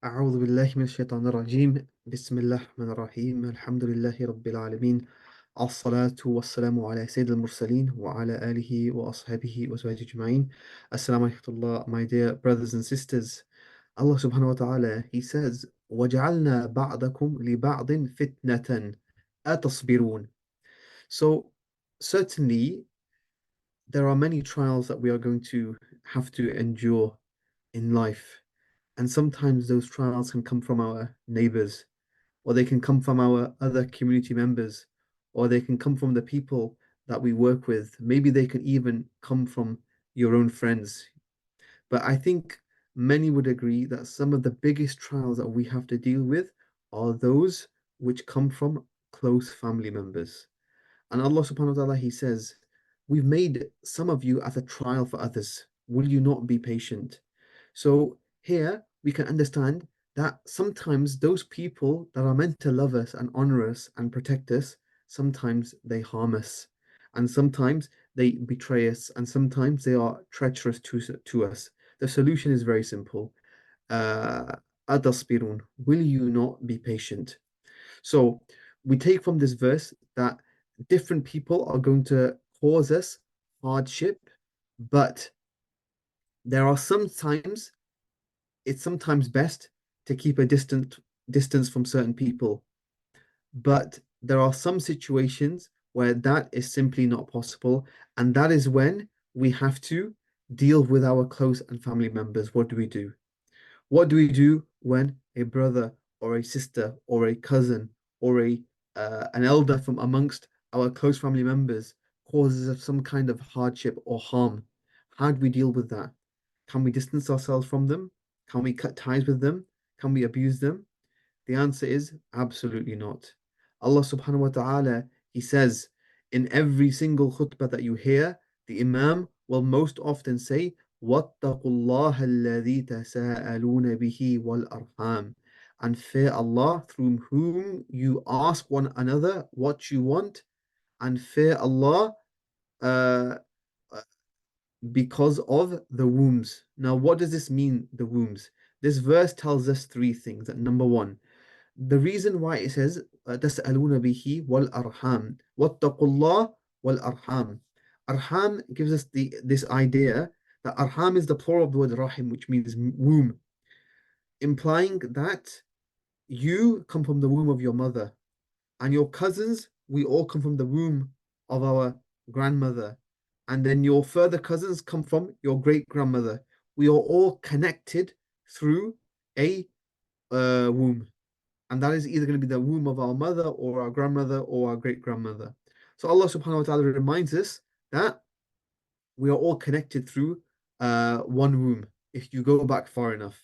أعوذ بالله من الشيطان الرجيم بسم الله الرحمن الرحيم الحمد لله رب العالمين الصلاة والسلام على سيد المرسلين وعلى آله وأصحابه وأزواجه أجمعين. Assalamu alaikum, my dear brothers and sisters. Allah subhanahu wa ta'ala, He says, وَجَعَلْنَا بَعْضَكُمْ لِبَعْضٍ فِتْنَةً أَتَصْبِرُونَ. So certainly there are many trials that we are going to have to endure in life. And sometimes those trials can come from our neighbors, or they can come from our other community members, or they can come from the people that we work with. Maybe they can even come from your own friends. But I think many would agree that some of the biggest trials that we have to deal with are those which come from close family members. And Allah subhanahu wa ta'ala, He says, we've made some of you as a trial for others. Will you not be patient? So here we can understand that sometimes those people that are meant to love us and honor us and protect us, sometimes they harm us. And sometimes they betray us. And sometimes they are treacherous to us. The solution is very simple. Uh, Adasbirun, will you not be patient? So we take from this verse that different people are going to cause us hardship, but there are sometimes it's sometimes best to keep a distant distance from certain people. But there are some situations where that is simply not possible, and that is when we have to deal with our close and family members. What do we do? What do we do when a brother or a sister or a cousin or a an elder from amongst our close family members causes us some kind of hardship or harm? How do we deal with that? Can we distance ourselves from them? Can we cut ties with them? Can we abuse them? The answer is absolutely not. Allah subhanahu wa ta'ala, He says in every single khutbah that you hear, the Imam will most often say, وَاتَّقُوا اللَّهَ الَّذِي تَسَاءَلُونَ بِهِ وَالْأَرْحَامِ, and fear Allah through whom you ask one another what you want, and fear Allah uh, because of the wombs. Now, what does this mean, the wombs? This verse tells us three things. That number one, the reason why it says تسألون به والأرحام واتقوا الله والأرحام. Arham gives us this idea that arham is the plural of the word rahim, which means womb, implying that you come from the womb of your mother, and your cousins, we all come from the womb of our grandmother, and then your further cousins come from your great grandmother. We are all connected through a womb, and that is either going to be the womb of our mother or our grandmother or our great grandmother. So Allah subhanahu wa ta'ala reminds us that we are all connected through one womb if you go back far enough.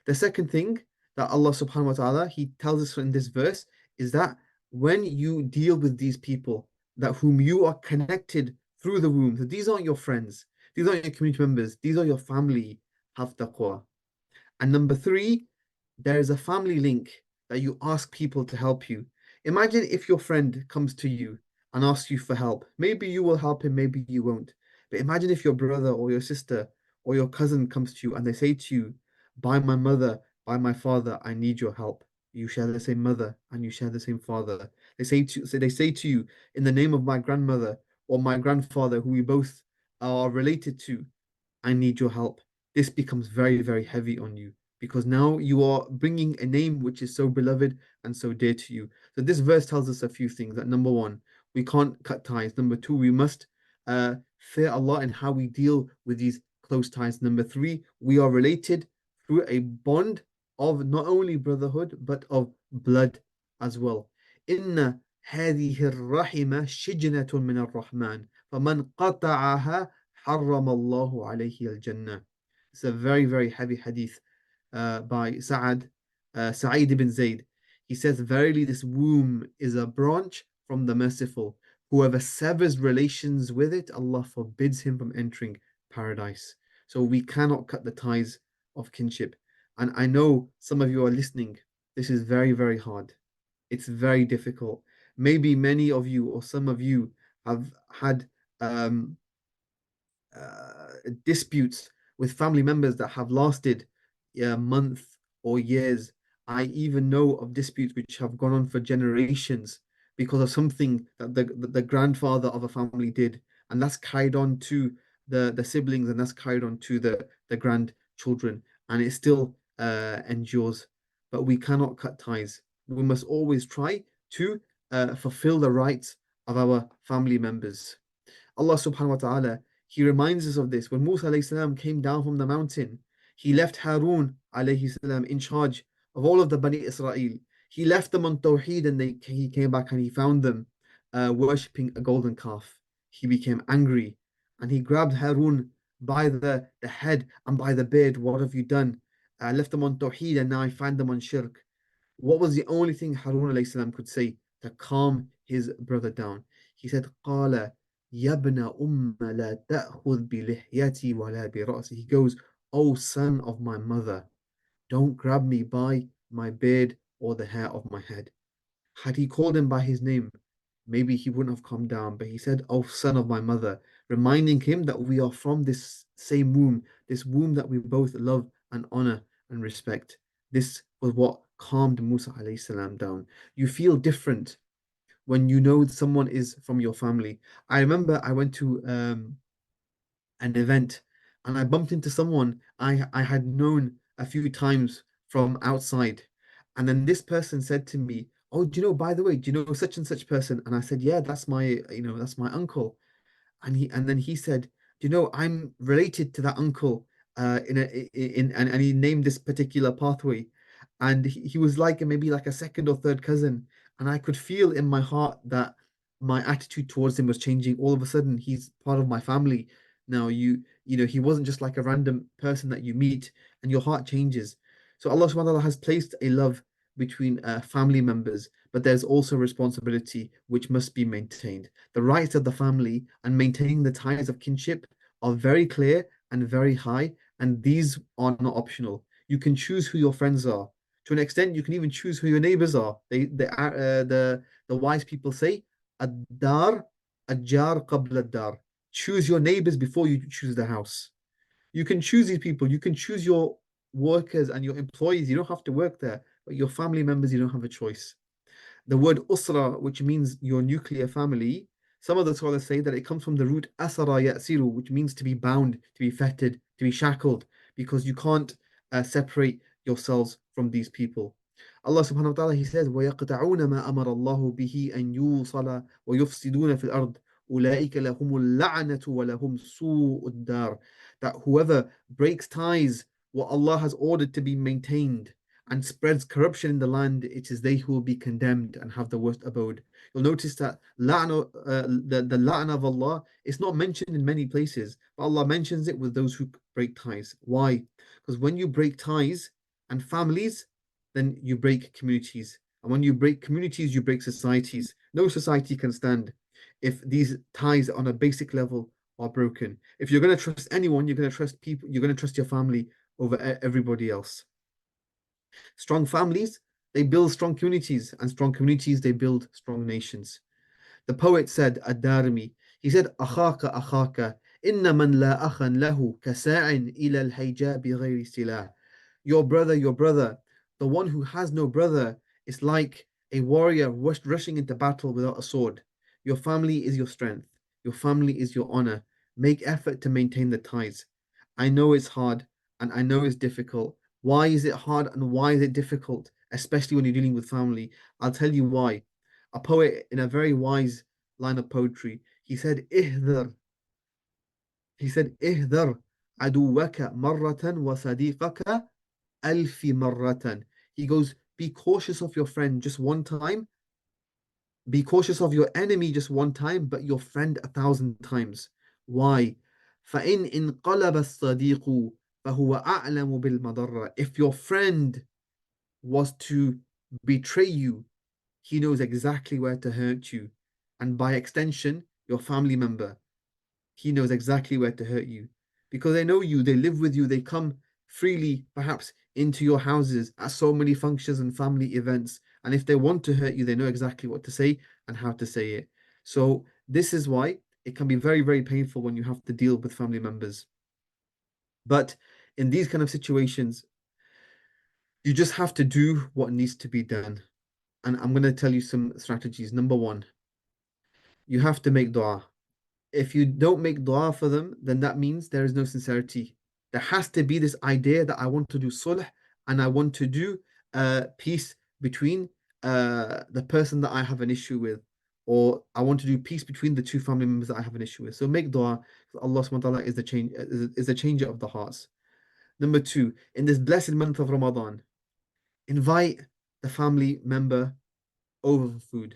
The second thing that Allah subhanahu wa ta'ala He tells us in this verse is that when you deal with these people that whom you are connected through the womb, so these aren't your friends, these aren't your community members, these are your family, have taqwa. And number three, there is a family link that you ask people to help you. Imagine if your friend comes to you and asks you for help. Maybe you will help him, maybe you won't. But imagine if your brother or your sister or your cousin comes to you and they say to you, by my mother, by my father, I need your help. You share the same mother and you share the same father. They say to you, in the name of my grandmother or my grandfather, who we both are related to, I need your help. This becomes very, very heavy on you because now you are bringing a name which is so beloved and so dear to you. So this verse tells us a few things. That number one, we can't cut ties. Number two, we must fear Allah in how we deal with these close ties. Number three, we are related through a bond of not only brotherhood but of blood as well. إن هذه الرحمة شجنة من الرحمن فمن قطعها حرم الله عليه الجنة. It's a very, very heavy hadith by Sa'id ibn Zayd. He says, verily this womb is a branch from the merciful. Whoever severs relations with it, Allah forbids him from entering paradise. So we cannot cut the ties of kinship. And I know some of you are listening. This is very, very hard. It's very difficult. Maybe many of you or some of you have had disputes with family members that have lasted a month or years. I even know of disputes which have gone on for generations because of something that the grandfather of a family did, and that's carried on to the siblings, and that's carried on to the grandchildren, and it still endures. But we cannot cut ties. We must always try to fulfill the rights of our family members. Allah subhanahu wa ta'ala, He reminds us of this. When Musa alayhi salam came down from the mountain, he left Harun alayhi salam in charge of all of the Bani Israel. He left them on Tawheed, and he came back and he found them worshipping a golden calf. He became angry and he grabbed Harun by the head and by the beard. What have you done? I left them on Tawheed and now I find them on Shirk. What was the only thing Harun alayhi salam could say to calm his brother down? He said, قال يا ابن أم لا تأخذ بلحيتي ولا برأسي. He goes, O son of my mother, don't grab me by my beard or the hair of my head. Had he called him by his name, maybe he wouldn't have come down. But he said, O son of my mother, reminding him that we are from this same womb, this womb that we both love and honor and respect. This was what calmed Musa alayhi salam down. You feel different when you know someone is from your family. I remember I went to an event and I bumped into someone I had known a few times from outside. And then this person said to me, Oh, do you know, by the way, do you know such and such person? And I said, Yeah, that's that's my uncle. And then he said, "Do you know, I'm related to that uncle in a in and he named this particular pathway, and he was like maybe like a second or third cousin, and I could feel in my heart that my attitude towards him was changing. All of a sudden, he's part of my family now. He wasn't just like a random person that you meet, and your heart changes. So Allah subhanahu wa ta'ala has placed a love between family members, but there's also responsibility which must be maintained. The rights of the family and maintaining the ties of kinship are very clear and very high, and these are not optional. You can choose who your friends are. To an extent, you can even choose who your neighbors are. The wise people say, "Ad-dar, ad-jar qabla ad-dar." Choose your neighbors before you choose the house. You can choose these people. You can choose your workers and your employees. You don't have to work there, but your family members, you don't have a choice. The word usra, which means your nuclear family, some of the scholars say that it comes from the root asara yasiru, which means to be bound, to be fettered, to be shackled, because you can't separate yourselves from these people. Allah subhanahu wa ta'ala, He says, وَيَقْطَعُونَ مَا أَمَرَ اللَّهُ بِهِ أَن يُوصَلَ وَيُفْسِدُونَ فِي الْأَرْضِ أُولَٰئِكَ لَهُمُ اللَّعْنَةُ وَلَهُمْ سُوءُ الدَّارِ. That whoever breaks ties, what Allah has ordered to be maintained, and spreads corruption in the land, it is they who will be condemned and have the worst abode. You'll notice that the la'na of Allah is not mentioned in many places, but Allah mentions it with those who break ties. Why? Because when you break ties and families, then you break communities. And when you break communities, you break societies. No society can stand if these ties on a basic level are broken. If you're going to trust anyone, you're going to trust people, you're going to trust your family over everybody else. Strong families, they build strong communities, and strong communities, they build strong nations. The poet said, Ad-Darimi, he said, أخاك أخاك إن من لا أخا له كساع إلى الهيجاء بغير سلاح. Your brother, the one who has no brother is like a warrior rushing into battle without a sword. Your family is your strength. Your family is your honor. Make effort to maintain the ties. I know it's hard and I know it's difficult. Why is it hard and why is it difficult, especially when you're dealing with family? I'll tell you why. A poet in a very wise line of poetry, he said, "Ihdar." He said, "Ihdar aduwaka marratan wa sadiqaka alfi marratan." He goes, be cautious of your friend just one time. Be cautious of your enemy just one time, but your friend 1,000 times. Why? فَإِنْ انقلب الصديق فهو أعلم بالمضرة. If your friend was to betray you, he knows exactly where to hurt you. And by extension, your family member, he knows exactly where to hurt you. Because they know you, they live with you, they come freely, perhaps, into your houses at so many functions and family events. And if they want to hurt you, they know exactly what to say and how to say it. So, this is why it can be very, very painful when you have to deal with family members. But in these kind of situations, You just have to do what needs to be done. And I'm going to tell you some strategies. Number one, you have to make dua. If you don't make dua for them, then that means there is no sincerity. There has to be this idea that I want to do sulh and I want to do peace between the person that I have an issue with, or I want to do peace between the two family members that I have an issue with. So make dua. Allah subhanahu wa ta'ala is the change is the changer of the hearts. Number two, in this blessed month of Ramadan, invite the family member over for food.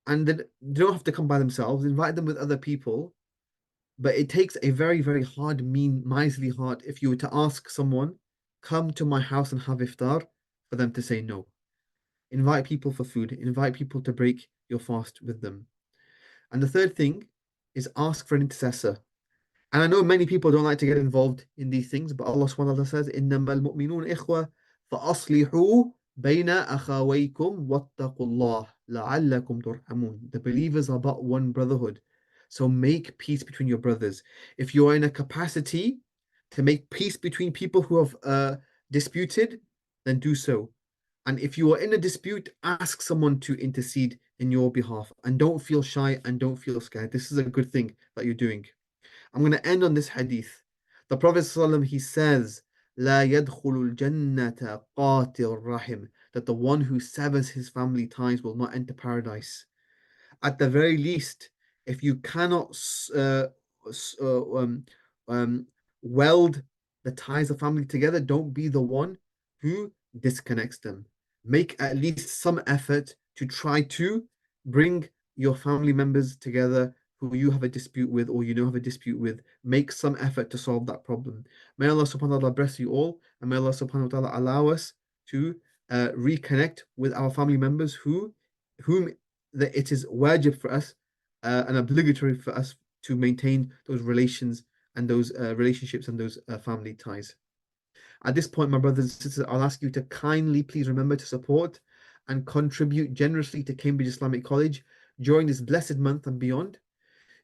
And then they don't have to come by themselves, invite them with other people. But it takes a very, very hard, mean, miserly heart if you were to ask someone, come to my house and have iftar, for them to say no. Invite people for food, invite people to break your fast with them. And the third thing is ask for an intercessor. And I know many people don't like to get involved in these things, but Allah subhanahu wa ta'ala says, إِنَّمَا الْمُؤْمِنُونَ إِخْوَةٌ فَأَصْلِحُوا بَيْنَ أَخَوَيْكُمْ وَاتَّقُوا اللَّهَ لَعَلَّكُمْ تُرْحَمُونَ. The believers are but one brotherhood. So make peace between your brothers. If you are in a capacity to make peace between people who have disputed, then do so. And if you are in a dispute, ask someone to intercede in your behalf. And don't feel shy and don't feel scared. This is a good thing that you're doing. I'm going to end on this hadith. The Prophet ﷺ, he says, لا يدخل الجنة قاطع الرحم, that the one who severs his family ties will not enter paradise. At the very least, if you cannot uh, um, um, weld the ties of family together, don't be the one who disconnects them. Make at least some effort to try to bring your family members together who you have a dispute with or you don't have a dispute with. Make some effort to solve that problem. May Allah subhanahu wa ta'ala bless you all, and may Allah subhanahu wa ta'ala allow us to reconnect with our family members whom that it is wajib for us and obligatory for us to maintain those relations and those relationships and those family ties. At this point, my brothers and sisters, I'll ask you to kindly please remember to support and contribute generously to Cambridge Islamic College during this blessed month and beyond.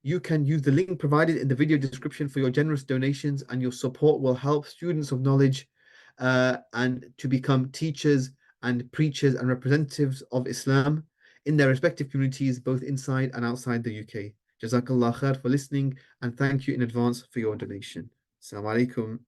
You can use the link provided in the video description for your generous donations, and your support will help students of knowledge and to become teachers and preachers and representatives of Islam in their respective communities, both inside and outside the UK. Jazakallah khair for listening, and thank you in advance for your donation. Assalamu alaikum.